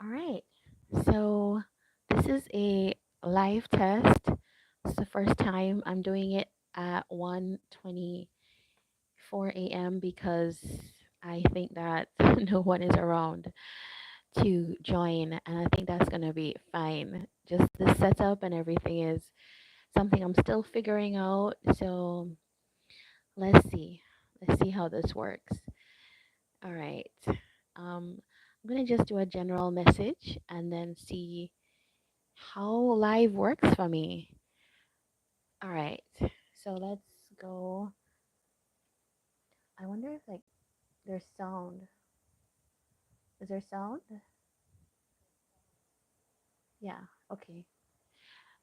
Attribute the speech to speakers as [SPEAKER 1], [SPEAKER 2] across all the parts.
[SPEAKER 1] All right. So this is a live test. It's the first time I'm doing it at 1:24 a.m. because I think that no one is around to join, and I think that's gonna be fine. Just the setup and everything is something I'm still figuring out. So let's see. Let's see how this works. All right. I'm gonna just do a general message and then see how live works for me. All right. So let's go. I wonder if like there's sound. Is there sound? Yeah. Okay.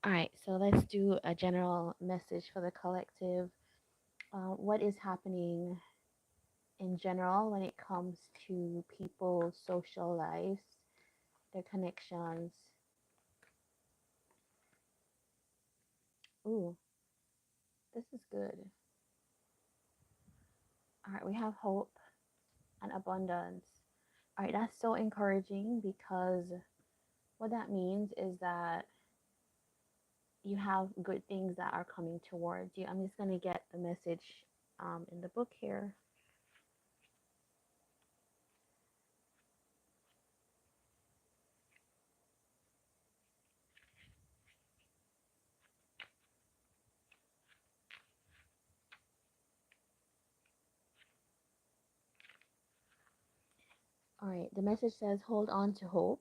[SPEAKER 1] All right. So let's do a general message for the collective. What is happening in general when it comes to people's social lives, their connections? Ooh, this is good. All right. We have hope and abundance. All right. That's so encouraging because what that means is that you have good things that are coming towards you. I'm just going to get the message in the book here. All right, the message says hold on to hope.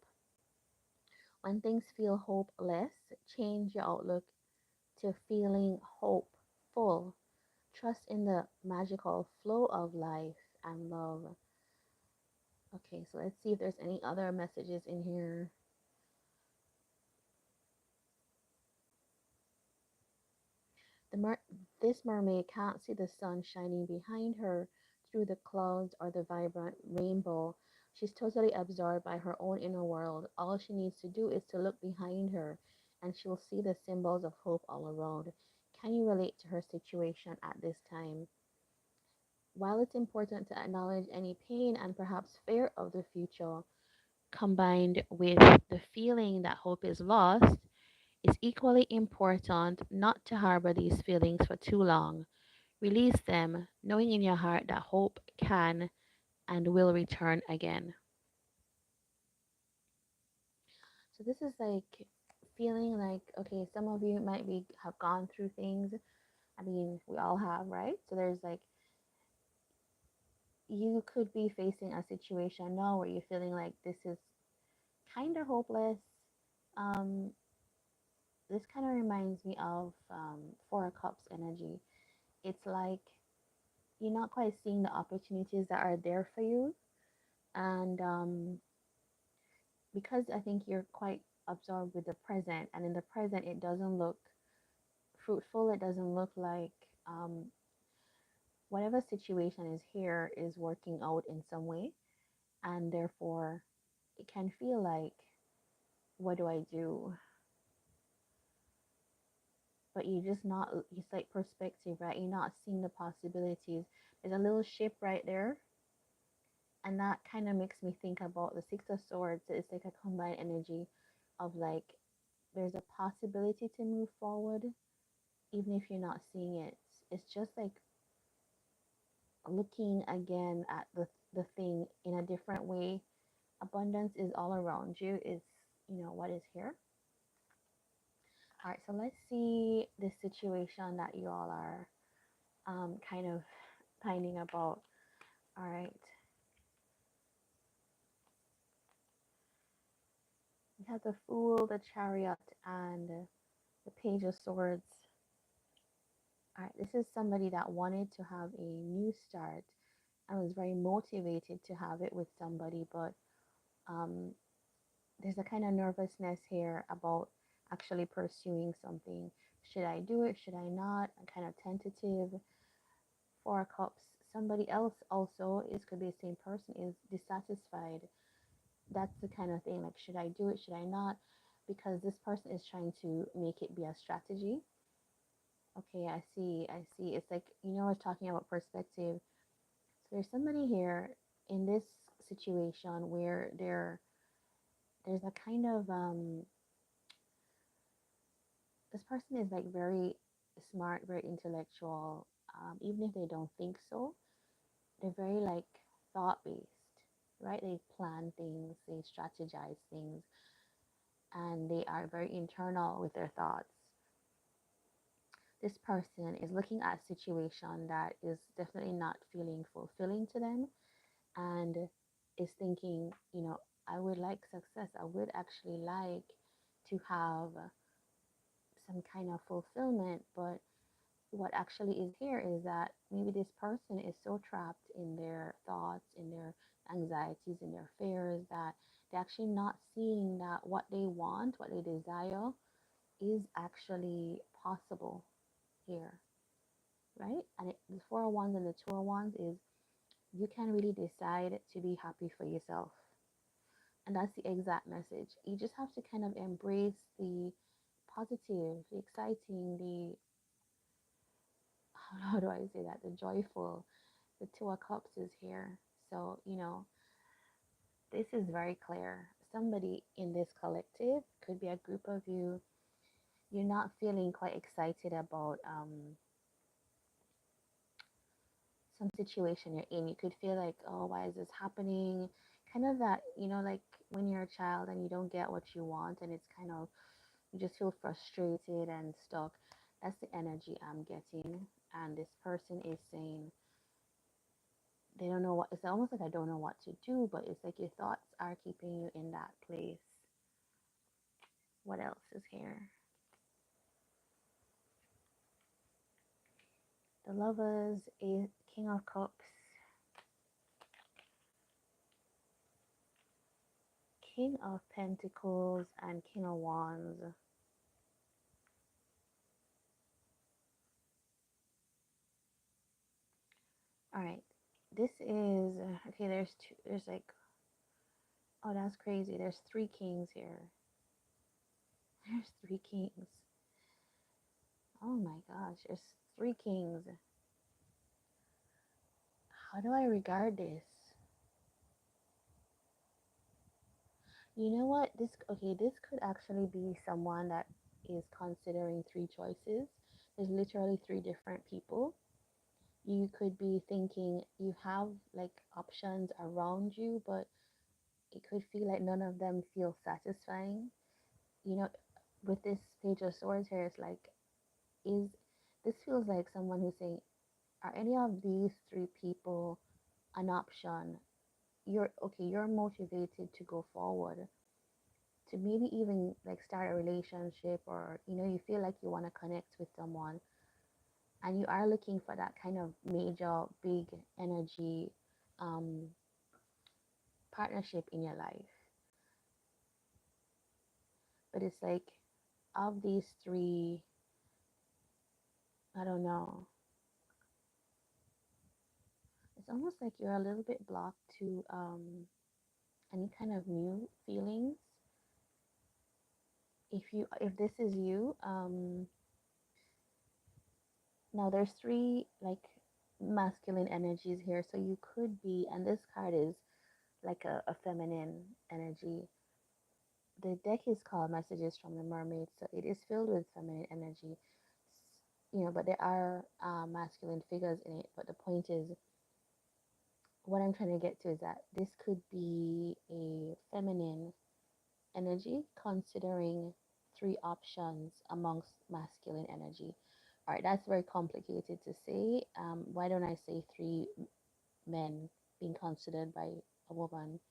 [SPEAKER 1] When things feel hopeless, change your outlook to feeling hopeful. Trust in the magical flow of life and love. Okay, so let's see if there's any other messages in here. The mer- this mermaid can't see the sun shining behind her through the clouds or the vibrant rainbow. She's totally absorbed by her own inner world. All she needs to do is to look behind her and she'll see the symbols of hope all around. Can you relate to her situation at this time? While it's important to acknowledge any pain and perhaps fear of the future, combined with the feeling that hope is lost, it's equally important not to harbor these feelings for too long. Release them, knowing in your heart that hope can and will return again. So this is like feeling like, okay, some of you might be have gone through things. I mean, we all have, right? So there's like you could be facing a situation now where you're feeling like this is kind of hopeless. Um, this kind of reminds me of Four of Cups energy. It's like you're not quite seeing the opportunities that are there for you, and because I think you're quite absorbed with the present, and in the present, it doesn't look fruitful. It doesn't look like um, whatever situation is here is working out in some way, and therefore, it can feel like, what do I do? But you're just not, it's like perspective, right? You're not seeing the possibilities. There's a little ship right there, and that kind of makes me think about the Six of Swords. It's like a combined energy of like, there's a possibility to move forward even if you're not seeing it. It's just like looking again at the thing in a different way. Abundance is all around you, is what is here. All right, so let's see the situation that you all are kind of finding about. All right, we have the Fool, the Chariot, and the Page of Swords. All right, this is somebody that wanted to have a new start and was very motivated to have it with somebody, but um, there's a kind of nervousness here about actually pursuing something. Should I do it? Should I not? I'm kind of tentative. Four of Cups. Somebody else also is could be the same person is dissatisfied. That's the kind of thing like should I do it? Should I not? Because this person is trying to make it be a strategy. Okay, I see. I see. It's like we're talking about perspective. So there's somebody here in this situation where they're there's a kind of this person is like very smart, very intellectual. Even if they don't think so, they're very like thought based, right? They plan things, they strategize things, and they are very internal with their thoughts. This person is looking at a situation that is definitely not feeling fulfilling to them, and is thinking, I would like success. I would actually like to have some kind of fulfillment, but what actually is here is that maybe this person is so trapped in their thoughts, in their anxieties, in their fears, that they're actually not seeing that what they want, what they desire, is actually possible here, right? And the four of wands and the two of wands is you can really decide to be happy for yourself. And that's the exact message. You just have to kind of embrace the positive, the exciting, the, how do I say that, the joyful. The two of cups is here. So, this is very clear. Somebody in this collective, could be a group of you, you're not feeling quite excited about some situation you're in. You could feel like, oh, why is this happening? Kind of that, like when you're a child and you don't get what you want, and it's kind of, you just feel frustrated and stuck. That's the energy I'm getting. And this person is saying they don't know what, it's almost like I don't know what to do, but it's like your thoughts are keeping you in that place. What else is here? The lovers, a king of cups, king of pentacles, and king of wands. All right, this is okay. There's two. There's like, oh, that's crazy. There's three kings here. There's three kings. Oh my gosh, there's three kings. How do I regard this? You know what? This could actually be someone that is considering three choices. There's literally three different people. You could be thinking you have like options around you, but it could feel like none of them feel satisfying. You know, with this page of swords here, it's like, is this feels like someone who's saying, are any of these three people an option? You're okay, you're motivated to go forward, to maybe even like start a relationship, or you feel like you want to connect with someone, and you are looking for that kind of major big energy um partnership in your life. But it's like, of these three, I don't know, it's almost like you're a little bit blocked to any kind of new feelings. If this is you, now there's three like masculine energies here, so you could be, and this card is like a feminine energy. The deck is called Messages from the Mermaid, so it is filled with feminine energy. But there are masculine figures in it. But the point is, what I'm trying to get to is that this could be a feminine energy considering three options amongst masculine energy. All right, that's very complicated to say. Why don't I say three men being considered by a woman?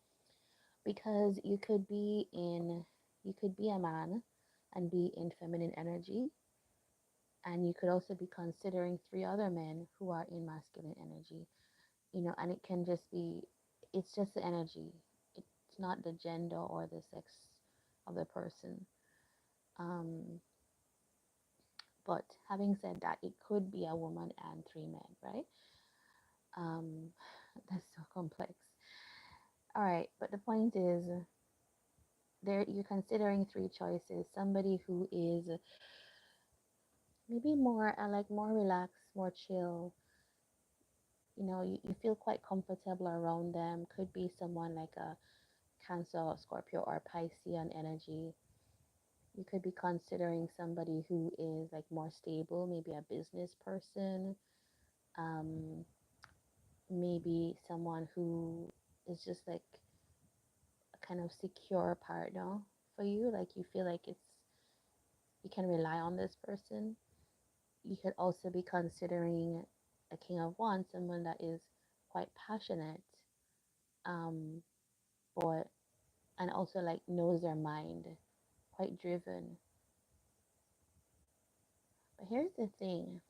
[SPEAKER 1] Because you could be a man and be in feminine energy, and you could also be considering three other men who are in masculine energy. And it can just be, it's just the energy. It's not the gender or the sex of the person. Um, but having said that, it could be a woman and three men, right? Um, that's so complex. All right, but the point is, there you're considering three choices. Somebody who is maybe more like more relaxed, more chill. You feel quite comfortable around them. Could be someone like a Cancer, Scorpio, or Piscean energy. You could be considering somebody who is like more stable, maybe a business person, um, maybe someone who is just like a kind of secure partner for you. Like you feel like you can rely on this person. You could also be considering a King of Wands, someone that is quite passionate, um, but and also like knows their mind, quite driven. But here's the thing.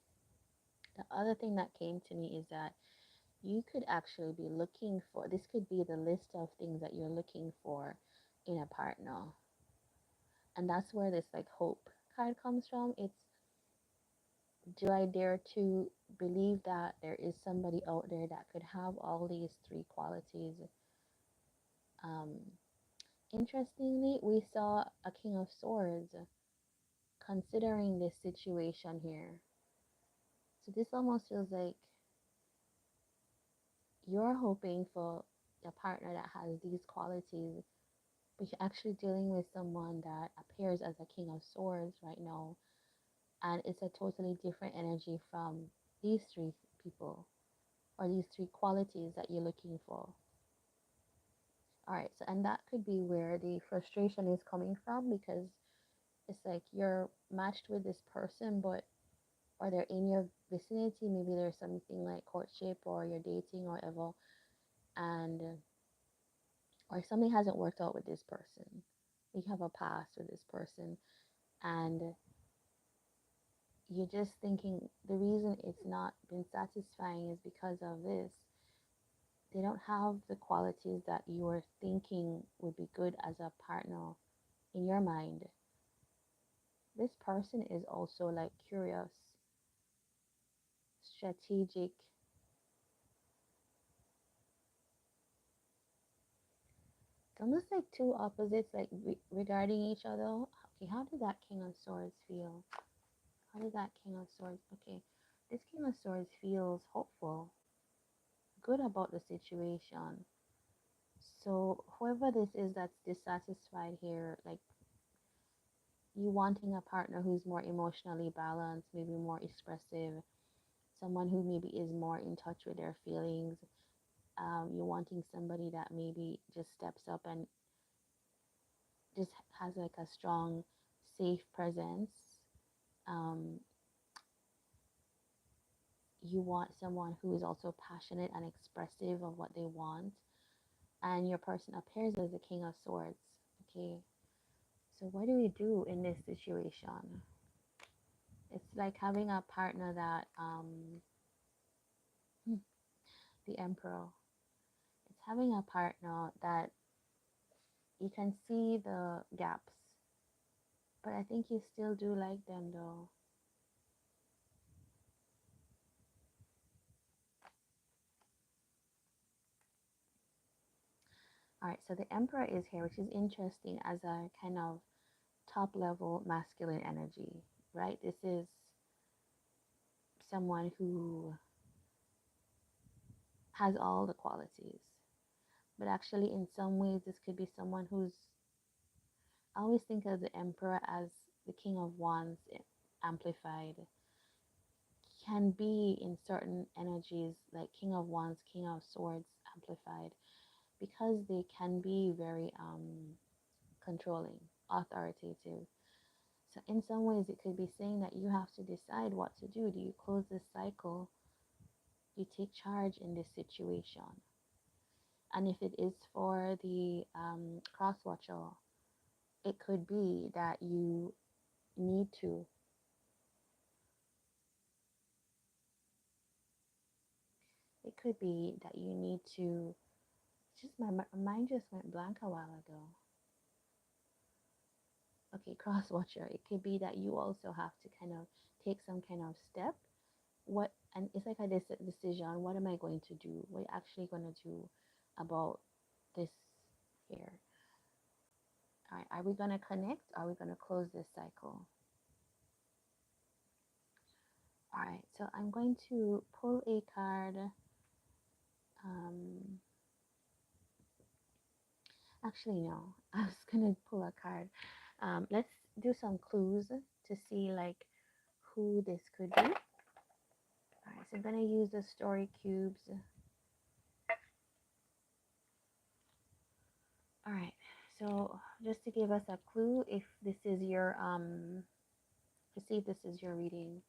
[SPEAKER 1] The other thing that came to me is that you could actually be looking for, this could be the list of things that you're looking for in a partner. And that's where this like hope card comes from. It's, do I dare to believe that there is somebody out there that could have all these three qualities? Um, Interestingly, we saw a King of Swords considering this situation here. So this almost feels like you're hoping for a partner that has these qualities, but you're actually dealing with someone that appears as a King of Swords right now, and it's a totally different energy from these three people or these three qualities that you're looking for. All right, so and that could be where the frustration is coming from, because it's like you're matched with this person, but or they're in your vicinity. Maybe there's something like courtship or you're dating or whatever, and or something hasn't worked out with this person. You have a past with this person, and you're just thinking the reason it's not been satisfying is because of this. They don't have the qualities that you were thinking would be good as a partner in your mind. This person is also like curious, strategic. It's almost like two opposites, like regarding each other. Okay, how did that King of Swords feel? How did that King of Swords? Okay, this King of Swords feels hopeful, good about the situation. So whoever this is that's dissatisfied here, like you wanting a partner who's more emotionally balanced, maybe more expressive, someone who maybe is more in touch with their feelings. You're wanting somebody that maybe just steps up and just has like a strong, safe presence. Um, you want someone who is also passionate and expressive of what they want. And your person appears as the King of Swords. Okay, so what do we do in this situation? It's like having a partner that, the Emperor. It's having a partner that you can see the gaps, but I think you still do like them though. All right, so the Emperor is here, which is interesting as a kind of top level masculine energy, right? This is someone who has all the qualities, but actually, in some ways, this could be someone who's, I always think of the Emperor as the King of Wands amplified, can be in certain energies like King of Wands, King of Swords amplified, because they can be very controlling, authoritative. So in some ways it could be saying that you have to decide what to do. Do you close this cycle? Do you take charge in this situation? And if it is for the cross watcher, it could be that you need to. It could be that you need to. Just my mind just went blank a while ago. Okay, cross watcher. It could be that you also have to kind of take some kind of step. What, and it's like a decision. What am I going to do? What are you actually going to do about this here? All right, are we going to connect? Are we going to close this cycle? All right, so I'm going to pull a card. Um, Actually, no. I was gonna pull a card. Let's do some clues to see like who this could be. All right, so I'm gonna use the story cubes. All right, so just to give us a clue, if this is your to see if this is your reading.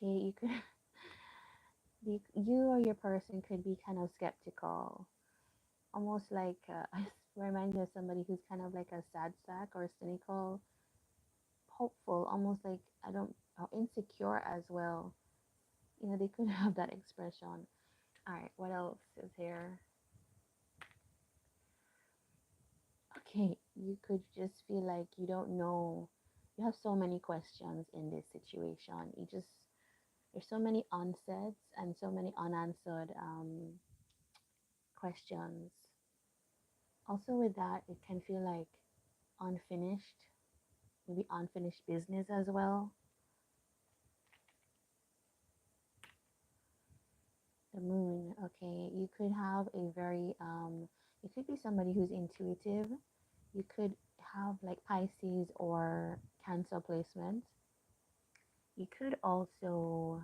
[SPEAKER 1] Okay, you could you or your person could be kind of skeptical, almost like I remind me of somebody who's kind of like a sad sack or cynical, hopeful, almost like I don't insecure as well. You know, they could have that expression. All right, what else is here? Okay, you could just feel like you don't know. You have so many questions in this situation. There's so many unsets and so many unanswered questions. Also, with that, it can feel like unfinished, maybe unfinished business as well. The moon, okay, you could have a very, you could be somebody who's intuitive. You could have like Pisces or Cancer placement. You could also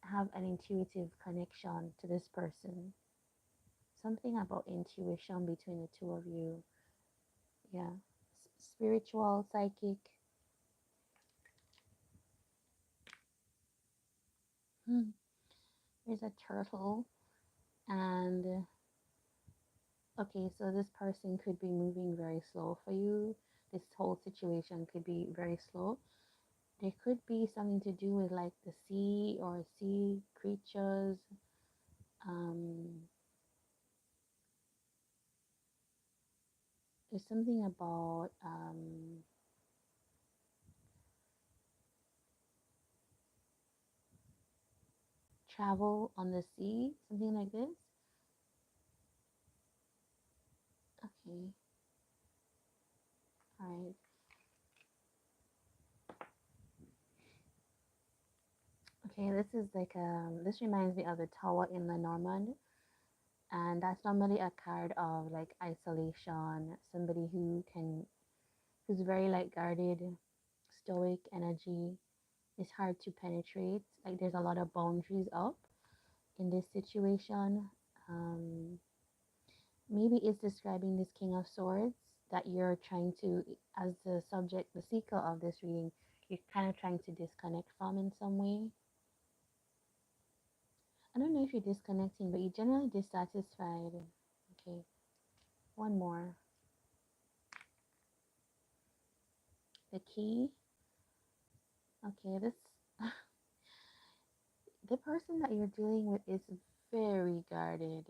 [SPEAKER 1] have an intuitive connection to this person. Something about intuition between the two of you. Yeah. Spiritual, psychic. Hmm. There's a turtle. And okay, so this person could be moving very slow for you. This whole situation could be very slow. There could be something to do with like the sea or sea creatures. Um, there's something about travel on the sea, something like this. Okay, all right. Okay, this is like this reminds me of the Tower in Lenormand, and that's normally a card of like isolation, somebody who's very like guarded, stoic energy. It's hard to penetrate. Like there's a lot of boundaries up in this situation. Um, Maybe it's describing this King of Swords that you're trying to, as the subject, the seeker of this reading, you're kind of trying to disconnect from in some way. I don't know if you're disconnecting, but you're generally dissatisfied. Okay, one more. The key. Okay, this the person that you're dealing with is very guarded.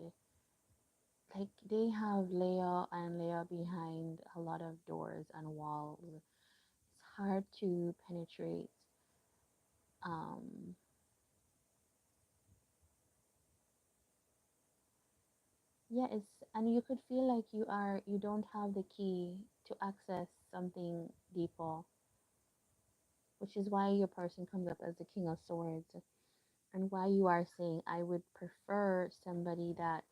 [SPEAKER 1] Like they have layer and layer behind a lot of doors and walls. It's hard to penetrate. Um, yeah, it's and you could feel like you don't have the key to access something deeper, which is why your person comes up as the King of Swords, and why you are saying I would prefer somebody that,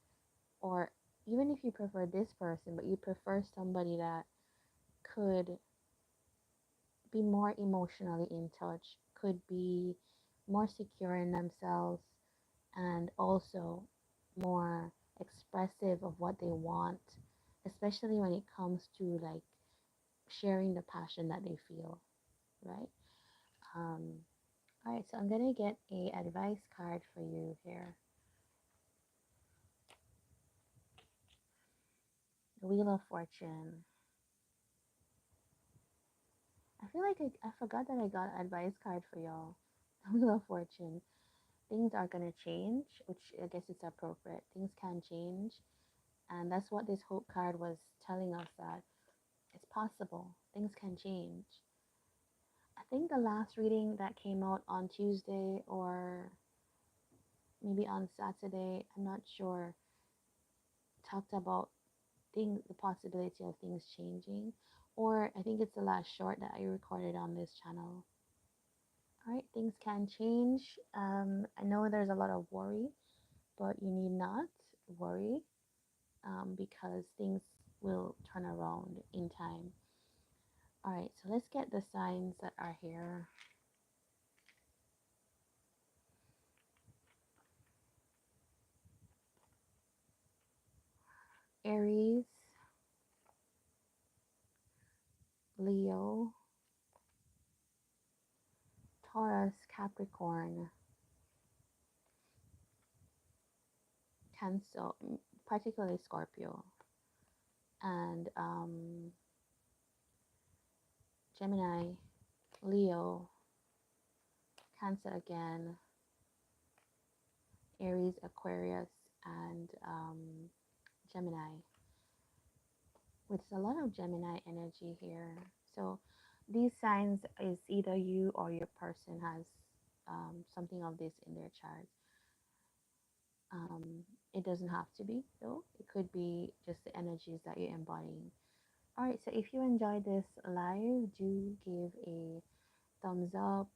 [SPEAKER 1] or even if you prefer this person, but you prefer somebody that could be more emotionally in touch, could be more secure in themselves, and also more expressive of what they want, especially when it comes to like sharing the passion that they feel, right? Um, all right, so I'm gonna get a advice card for you here. The Wheel of Fortune. I feel like I forgot that I got an advice card for y'all. The Wheel of Fortune. Things are gonna change, which I guess it's appropriate. Things can change, and that's what this hope card was telling us, that it's possible. Things can change. I think the last reading that came out on Tuesday or maybe on Saturday, I'm not sure, talked about the possibility of things changing. Or I think it's the last short that I recorded on this channel. All right, things can change. I know there's a lot of worry, but you need not worry because things will turn around in time. All right, so let's get the signs that are here. Aries, Leo, Taurus, Capricorn, Cancer, particularly Scorpio, and Gemini, Leo, Cancer again, Aries, Aquarius, and Gemini. With a lot of Gemini energy here. So these signs is either you or your person has something of this in their chart. It doesn't have to be though. It could be just the energies that you're embodying. All right, so if you enjoyed this live, do give a thumbs up,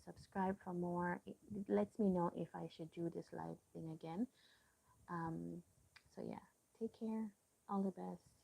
[SPEAKER 1] subscribe for more. It lets me know if I should do this live thing again. So yeah, take care. All the best.